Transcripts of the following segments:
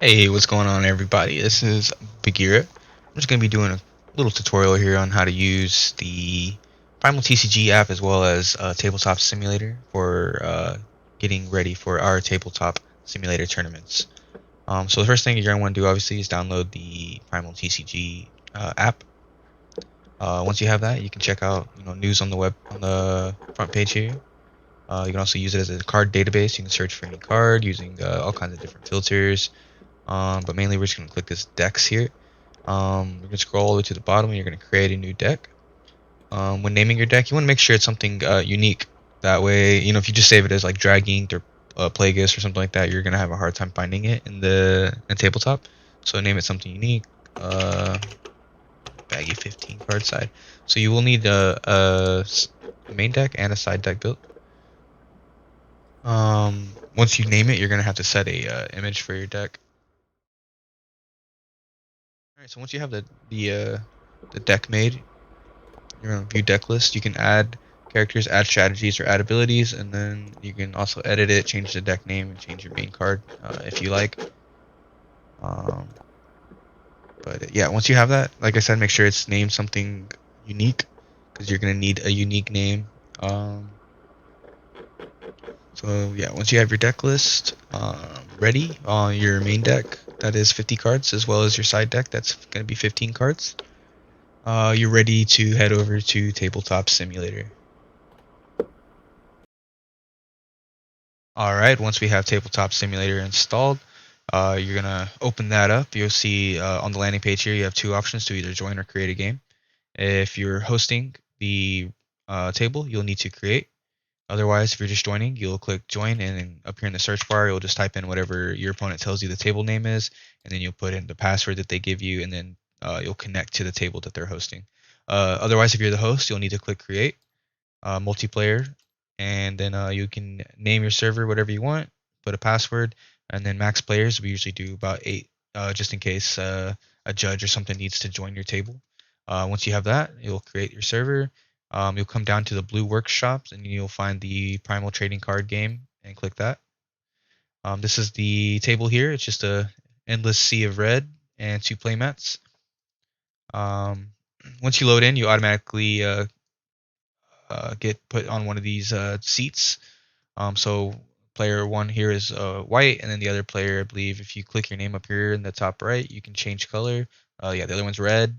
Hey, what's going on, everybody? This is Bagira. I'm just going to be doing a little tutorial here on how to use the Primal TCG app as well as Tabletop Simulator for getting ready for our Tabletop Simulator tournaments. So the first thing you're going to want to do, obviously, is download the Primal TCG app. Once you have that, you can check out news on the web on the front page here. You can also use it as a card database. You can search for any card using all kinds of different filters. But mainly we're just going to click this decks here. We're going to scroll all the way to the bottom and you're going to create a new deck. When naming your deck, you want to make sure it's something unique. That way, if you just save it as like Drag Inked or Plagueis or something like that, you're going to have a hard time finding it in tabletop. So name it something unique. Baggy 15 card side. So you will need a main deck and a side deck built. Once you name it, you're going to have to set a image for your deck. Alright, so once you have the deck made, you're gonna view deck list. You can add characters, add strategies, or add abilities, and then you can also edit it, change the deck name, and change your main card if you like. Um, but yeah, once you have that, like I said, make sure it's named something unique because you're gonna need a unique name. So yeah, once you have your deck list ready on your main deck, that is 50 cards, as well as your side deck, that's gonna be 15 cards. You're ready to head over to Tabletop Simulator. Alright, once we have Tabletop Simulator installed, you're going to open that up. You'll see on the landing page here you have two options to either join or create a game. If you're hosting the table, you'll need to create. Otherwise, if you're just joining, you'll click join, and then up here in the search bar, you'll just type in whatever your opponent tells you the table name is, and then you'll put in the password that they give you, and then you'll connect to the table that they're hosting. Otherwise, if you're the host, you'll need to click create multiplayer, and then you can name your server whatever you want, put a password, and then max players. We usually do about 8, just in case a judge or something needs to join your table. Once you have that, you'll create your server. You'll come down to the blue workshops, and you'll find the Primal Trading Card game, and click that. This is the table here. It's just a endless sea of red and 2 playmats. Once you load in, you automatically get put on one of these seats. So player one here is white, and then the other player, I believe, if you click your name up here in the top right, you can change color. Yeah, the other one's red.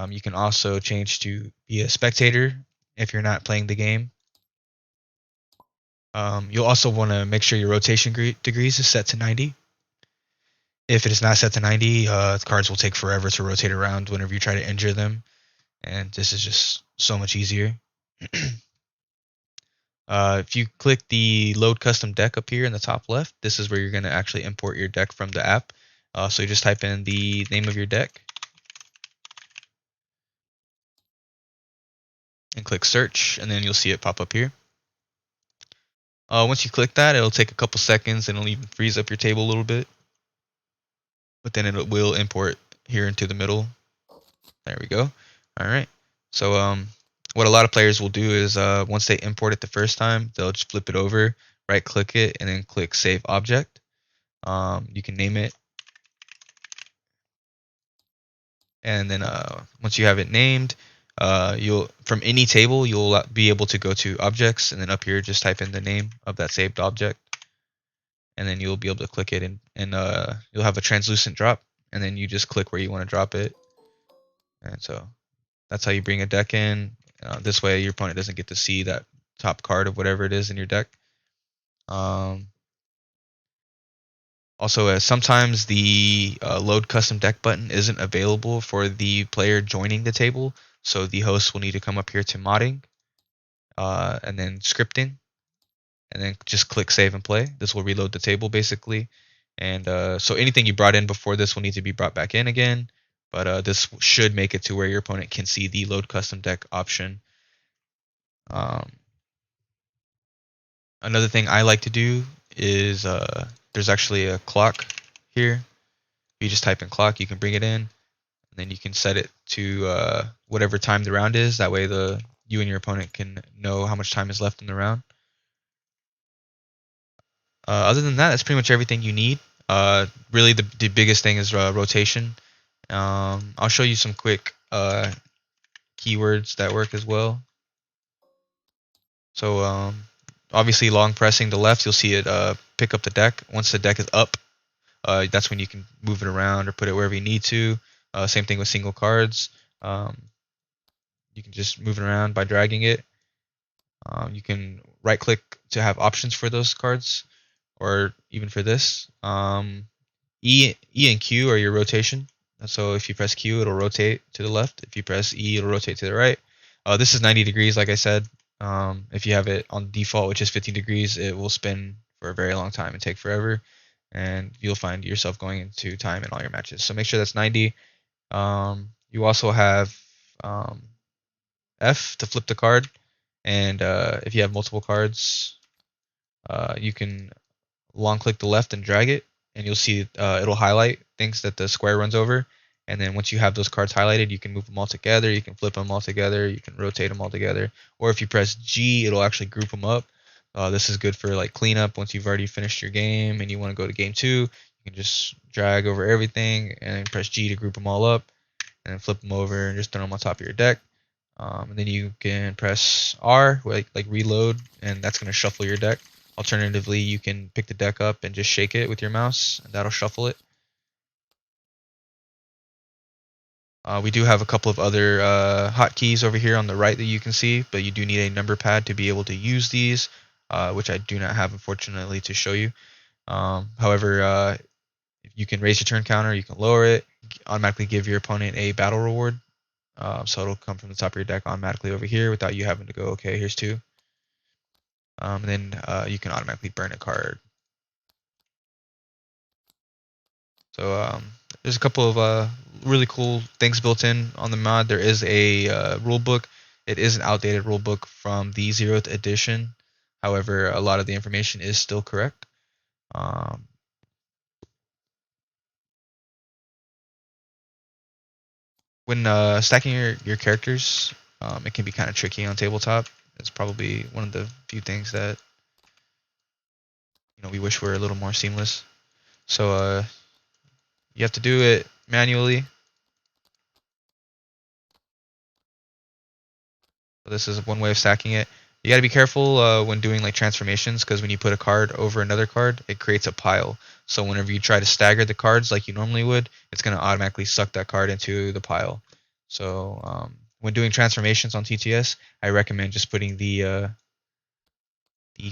You can also change to be a spectator if you're not playing the game. You'll also want to make sure your rotation degrees is set to 90. If it is not set to 90, cards will take forever to rotate around whenever you try to injure them, and this is just so much easier. If you click the load custom deck up here in the top left, this is where you're going to actually import your deck from the app. So you just type in the name of your deck and click search, and then you'll see it pop up here. Once you click that, it'll take a couple seconds and it'll even freeze up your table a little bit, but then it will import here into the middle. There we go. All right. So what a lot of players will do is once they import it the first time, they'll just flip it over, right click it, and then click save object. You can name it, and then once you have it named, you'll from any table you'll be able to go to objects, and then up here just type in the name of that saved object, and then you'll be able to click it, and you'll have a translucent drop, and then you just click where you want to drop it. And so that's how you bring a deck in. This way your opponent doesn't get to see that top card of whatever it is in your deck. Also, sometimes the load custom deck button isn't available for the player joining the table, so the host will need to come up here to modding, and then scripting, and then just click save and play. This will reload the table basically, and so anything you brought in before this will need to be brought back in again, but this should make it to where your opponent can see the load custom deck option. Another thing I like to do is there's actually a clock here. You just type in clock, you can bring it in, and then you can set it to whatever time the round is. That way you and your opponent can know how much time is left in the round. Other than that, that's pretty much everything you need. Really, the biggest thing is rotation. I'll show you some quick keywords that work as well. So obviously, long pressing the left, you'll see it pick up the deck. Once the deck is up, that's when you can move it around or put it wherever you need to. Same thing with single cards. Um, you can just move it around by dragging it. You can right click to have options for those cards, or even for this. E and Q are your rotation. So if you press Q, it'll rotate to the left. If you press E, it'll rotate to the right. This is 90 degrees, like I said. If you have it on default, which is 15 degrees, it will spin for a very long time and take forever, and you'll find yourself going into time in all your matches. So make sure that's 90. You also have um, F to flip the card, and if you have multiple cards, you can long click the left and drag it, and you'll see it'll highlight things that the square runs over. And then once you have those cards highlighted, you can move them all together, you can flip them all together, you can rotate them all together. Or if you press G, it'll actually group them up. This is good for like cleanup once you've already finished your game and you want to go to game two. You can just drag over everything and then press G to group them all up, and then flip them over and just throw them on top of your deck. And then you can press R, like reload, and that's going to shuffle your deck. Alternatively, you can pick the deck up and just shake it with your mouse, and that'll shuffle it. We do have a couple of other hotkeys over here on the right that you can see, but you do need a number pad to be able to use these, which I do not have, unfortunately, to show you. However, you can raise your turn counter, you can lower it, automatically give your opponent a battle reward. So it'll come from the top of your deck automatically over here without you having to go, okay, here's two. And then you can automatically burn a card. So there's a couple of really cool things built in on the mod. There is a rule book. It is an outdated rule book from the 0th edition. However, a lot of the information is still correct. When stacking your characters, it can be kind of tricky on tabletop. It's probably one of the few things that we wish were a little more seamless. So you have to do it manually. So this is one way of stacking it. You got to be careful when doing like transformations, because when you put a card over another card, it creates a pile. So whenever you try to stagger the cards like you normally would, it's going to automatically suck that card into the pile. So when doing transformations on TTS, I recommend just putting the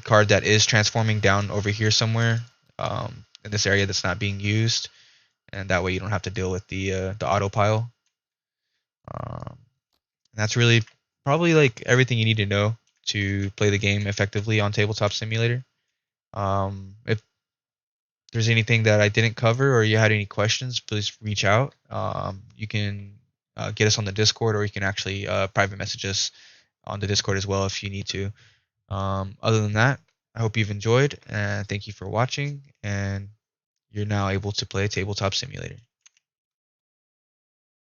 card that is transforming down over here somewhere in this area that's not being used, and that way you don't have to deal with the auto pile. And that's really probably like everything you need to know to play the game effectively on Tabletop Simulator. If there's anything that I didn't cover or you had any questions, please reach out. You can get us on the Discord, or you can actually private message us on the Discord as well if you need to. Other than that, I hope you've enjoyed, and thank you for watching. And you're now able to play Tabletop Simulator.